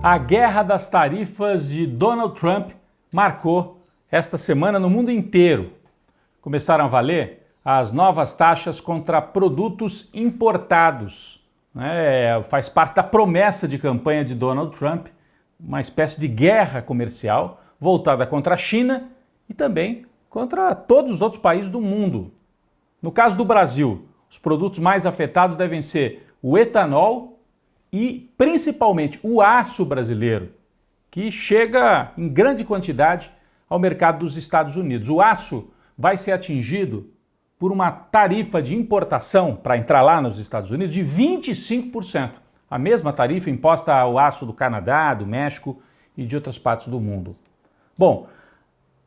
A guerra das tarifas de Donald Trump marcou esta semana no mundo inteiro. Começaram a valer as novas taxas contra produtos importados. Faz parte da promessa de campanha de Donald Trump, uma espécie de guerra comercial voltada contra a China e também contra todos os outros países do mundo. No caso do Brasil, os produtos mais afetados devem ser o etanol e principalmente o aço brasileiro, que chega em grande quantidade ao mercado dos Estados Unidos. O aço vai ser atingido por uma tarifa de importação para entrar lá nos Estados Unidos de 25%. A mesma tarifa imposta ao aço do Canadá, do México e de outras partes do mundo. Bom,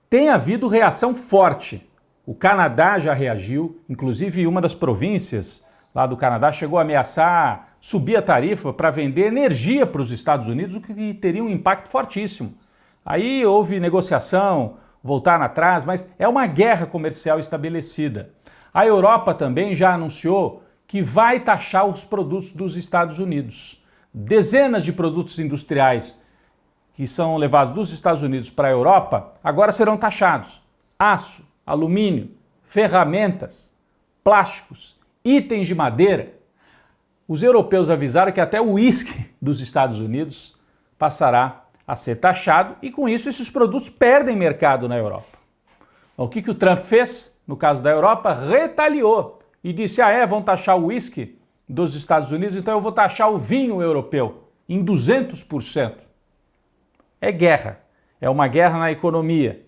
tem havido reação forte. O Canadá já reagiu, inclusive uma das províncias lá do Canadá chegou a ameaçar subir a tarifa para vender energia para os Estados Unidos, o que teria um impacto fortíssimo. Aí houve negociação, voltaram atrás, mas é uma guerra comercial estabelecida. A Europa também já anunciou que vai taxar os produtos dos Estados Unidos. Dezenas de produtos industriais que são levados dos Estados Unidos para a Europa agora serão taxados. Aço, alumínio, ferramentas, plásticos, itens de madeira. Os europeus avisaram que até o uísque dos Estados Unidos passará a ser taxado e com isso esses produtos perdem mercado na Europa. O que o Trump fez? No caso da Europa, retaliou e disse, vão taxar o uísque dos Estados Unidos, então eu vou taxar o vinho europeu em 200%. É guerra, é uma guerra na economia,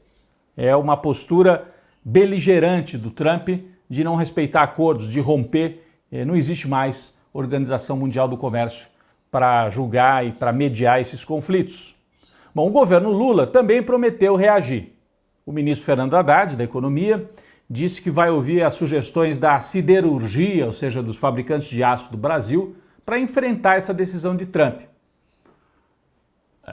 é uma postura beligerante do Trump de não respeitar acordos, de romper, não existe mais Organização Mundial do Comércio para julgar e para mediar esses conflitos. Bom, o governo Lula também prometeu reagir. O ministro Fernando Haddad, da Economia, disse que vai ouvir as sugestões da siderurgia, ou seja, dos fabricantes de aço do Brasil, para enfrentar essa decisão de Trump.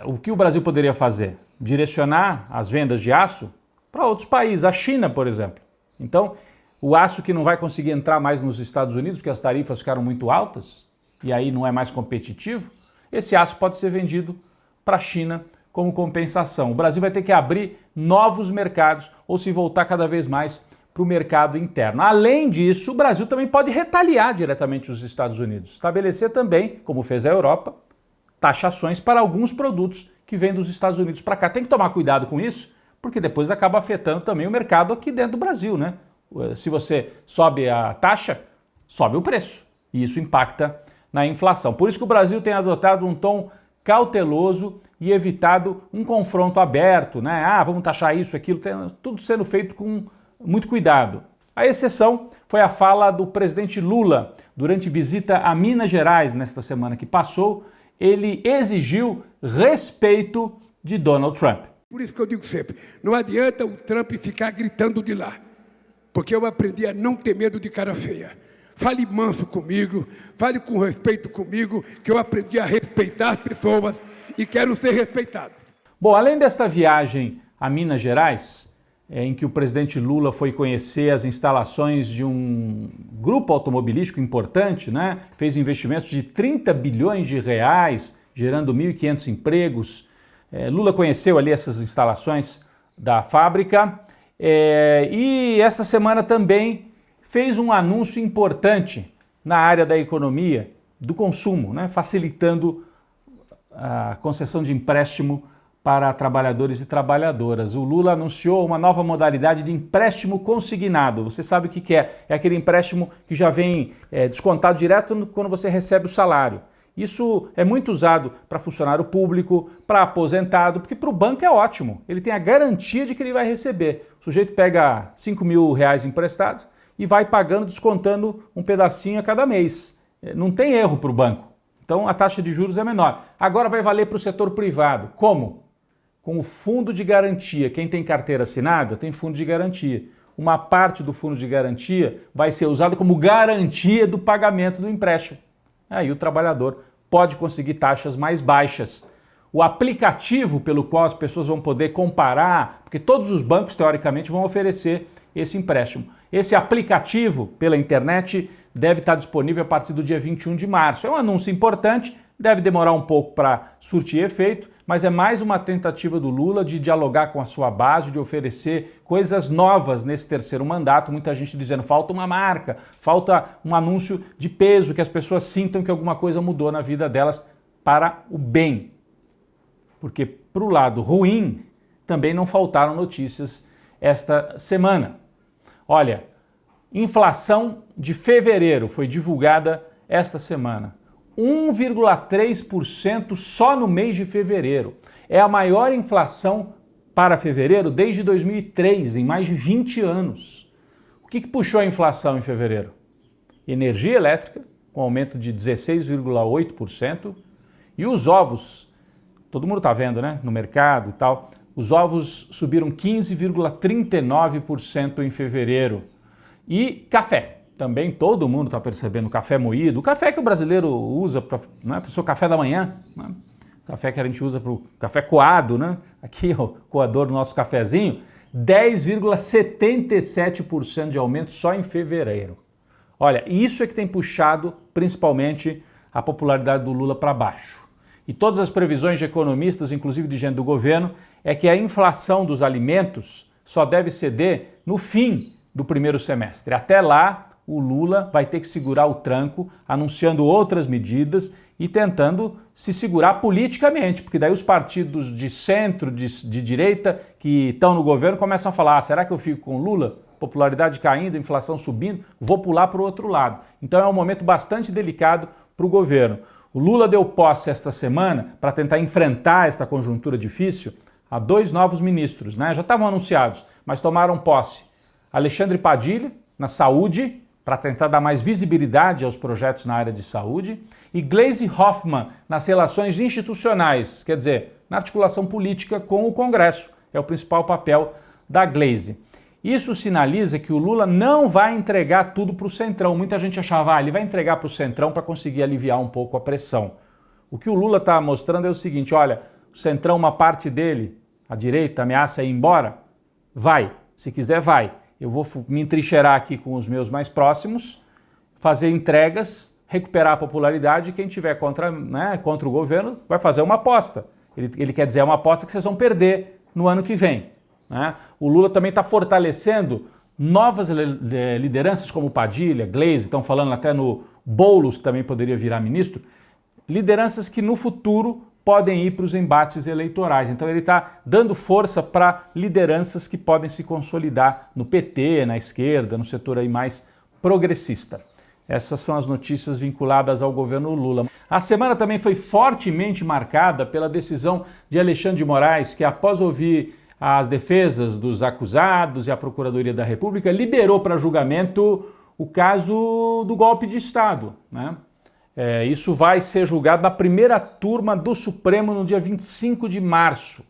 O que o Brasil poderia fazer? Direcionar as vendas de aço para outros países, a China, por exemplo. Então, o aço que não vai conseguir entrar mais nos Estados Unidos, porque as tarifas ficaram muito altas, e aí não é mais competitivo, esse aço pode ser vendido para a China como compensação. O Brasil vai ter que abrir novos mercados ou se voltar cada vez mais para o mercado interno. Além disso, o Brasil também pode retaliar diretamente os Estados Unidos, estabelecer também, como fez a Europa, taxações para alguns produtos que vêm dos Estados Unidos para cá. Tem que tomar cuidado com isso, porque depois acaba afetando também o mercado aqui dentro do Brasil, né? Se você sobe a taxa, sobe o preço e isso impacta na inflação. Por isso que o Brasil tem adotado um tom cauteloso e evitado um confronto aberto, né? Vamos taxar isso, aquilo, tudo sendo feito com muito cuidado. A exceção foi a fala do presidente Lula durante visita a Minas Gerais nesta semana que passou. Ele exigiu respeito de Donald Trump. Por isso que eu digo sempre, não adianta o Trump ficar gritando de lá. Porque eu aprendi a não ter medo de cara feia. Fale manso comigo, fale com respeito comigo, que eu aprendi a respeitar as pessoas e quero ser respeitado. Bom, além desta viagem a Minas Gerais, em que o presidente Lula foi conhecer as instalações de um grupo automobilístico importante, né? Fez investimentos de 30 bilhões de reais, gerando 1.500 empregos. Lula conheceu ali essas instalações da fábrica. E esta semana também fez um anúncio importante na área da economia, do consumo, né? Facilitando a concessão de empréstimo para trabalhadores e trabalhadoras. O Lula anunciou uma nova modalidade de empréstimo consignado. Você sabe o que é? É aquele empréstimo que já vem descontado direto quando você recebe o salário. Isso é muito usado para funcionário público, para aposentado, porque para o banco é ótimo. Ele tem a garantia de que ele vai receber. O sujeito pega 5 mil reais emprestado e vai pagando, descontando um pedacinho a cada mês. Não tem erro para o banco. Então a taxa de juros é menor. Agora vai valer para o setor privado. Como? Com o fundo de garantia. Quem tem carteira assinada tem fundo de garantia. Uma parte do fundo de garantia vai ser usada como garantia do pagamento do empréstimo. Aí o trabalhador pode conseguir taxas mais baixas. O aplicativo pelo qual as pessoas vão poder comparar, porque todos os bancos, teoricamente, vão oferecer esse empréstimo. Esse aplicativo pela internet deve estar disponível a partir do dia 21 de março. É um anúncio importante, Deve demorar um pouco para surtir efeito, mas é mais uma tentativa do Lula de dialogar com a sua base, de oferecer coisas novas nesse terceiro mandato. Muita gente dizendo falta uma marca, falta um anúncio de peso, que as pessoas sintam que alguma coisa mudou na vida delas para o bem. Porque para o lado ruim também não faltaram notícias esta semana. Olha, inflação de fevereiro foi divulgada esta semana. 1,3% só no mês de fevereiro. É a maior inflação para fevereiro desde 2003, em mais de 20 anos. O que puxou a inflação em fevereiro? Energia elétrica, com aumento de 16,8%, e os ovos, todo mundo está vendo, né, no mercado e tal, os ovos subiram 15,39% em fevereiro. E café. Também todo mundo está percebendo café moído, o café que o brasileiro usa para o seu café da manhã, né? O café que a gente usa para o café coado, né? Aqui o coador do nosso cafezinho, 10,77% de aumento só em fevereiro. Olha, isso é que tem puxado principalmente a popularidade do Lula para baixo. E todas as previsões de economistas, inclusive de gente do governo, é que a inflação dos alimentos só deve ceder no fim do primeiro semestre. Até lá, o Lula vai ter que segurar o tranco, anunciando outras medidas e tentando se segurar politicamente, porque daí os partidos de centro, de direita, que estão no governo, começam a falar, será que eu fico com o Lula? Popularidade caindo, inflação subindo, vou pular para o outro lado. Então é um momento bastante delicado para o governo. O Lula deu posse esta semana para tentar enfrentar esta conjuntura difícil a 2 novos ministros, né? Já estavam anunciados, mas tomaram posse. Alexandre Padilha, na saúde, para tentar dar mais visibilidade aos projetos na área de saúde, e Gleisi Hoffmann nas relações institucionais, quer dizer, na articulação política com o Congresso. É o principal papel da Gleisi. Isso sinaliza que o Lula não vai entregar tudo para o Centrão. Muita gente achava, ele vai entregar para o Centrão para conseguir aliviar um pouco a pressão. O que o Lula está mostrando é o seguinte, olha, o Centrão, uma parte dele, a direita, ameaça ir embora, vai, se quiser vai. Eu vou me entrincheirar aqui com os meus mais próximos, fazer entregas, recuperar a popularidade e quem tiver contra o governo vai fazer uma aposta. Ele quer dizer, é uma aposta que vocês vão perder no ano que vem. Né? O Lula também está fortalecendo novas lideranças como Padilha, Gleisi, estão falando até no Boulos, que também poderia virar ministro, lideranças que no futuro podem ir para os embates eleitorais. Então ele está dando força para lideranças que podem se consolidar no PT, na esquerda, no setor aí mais progressista. Essas são as notícias vinculadas ao governo Lula. A semana também foi fortemente marcada pela decisão de Alexandre de Moraes, que após ouvir as defesas dos acusados e a Procuradoria da República, liberou para julgamento o caso do golpe de Estado, né? Isso vai ser julgado na primeira turma do Supremo no dia 25 de março.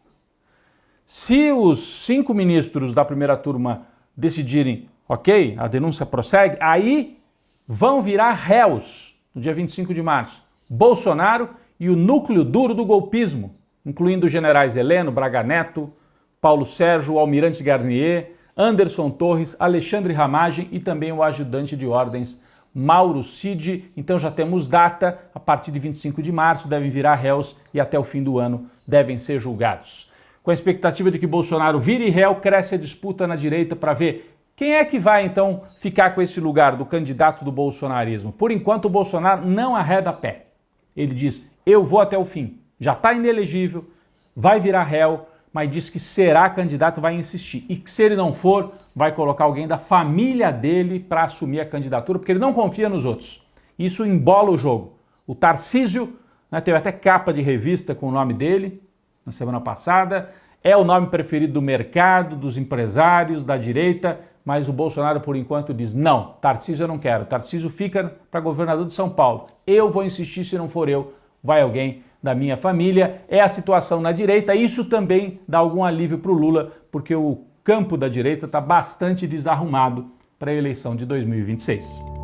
Se os 5 ministros da primeira turma decidirem, ok, a denúncia prossegue, aí vão virar réus no dia 25 de março. Bolsonaro e o núcleo duro do golpismo, incluindo os generais Heleno, Braga Neto, Paulo Sérgio, Almirante Garnier, Anderson Torres, Alexandre Ramagem e também o ajudante de ordens Mauro Cid. Então já temos data, a partir de 25 de março devem virar réus e até o fim do ano devem ser julgados. Com a expectativa de que Bolsonaro vire réu, cresce a disputa na direita para ver quem é que vai então ficar com esse lugar do candidato do bolsonarismo. Por enquanto o Bolsonaro não arreda pé. Ele diz, eu vou até o fim, já está inelegível, vai virar réu, mas diz que será candidato, vai insistir. E que se ele não for, vai colocar alguém da família dele para assumir a candidatura, porque ele não confia nos outros. Isso embola o jogo. O Tarcísio, né, teve até capa de revista com o nome dele na semana passada, é o nome preferido do mercado, dos empresários, da direita, mas o Bolsonaro, por enquanto, diz, não, Tarcísio eu não quero. Tarcísio fica para governador de São Paulo. Eu vou insistir, se não for eu, vai alguém da minha família. É a situação na direita. Isso também dá algum alívio para o Lula, porque o campo da direita está bastante desarrumado para a eleição de 2026.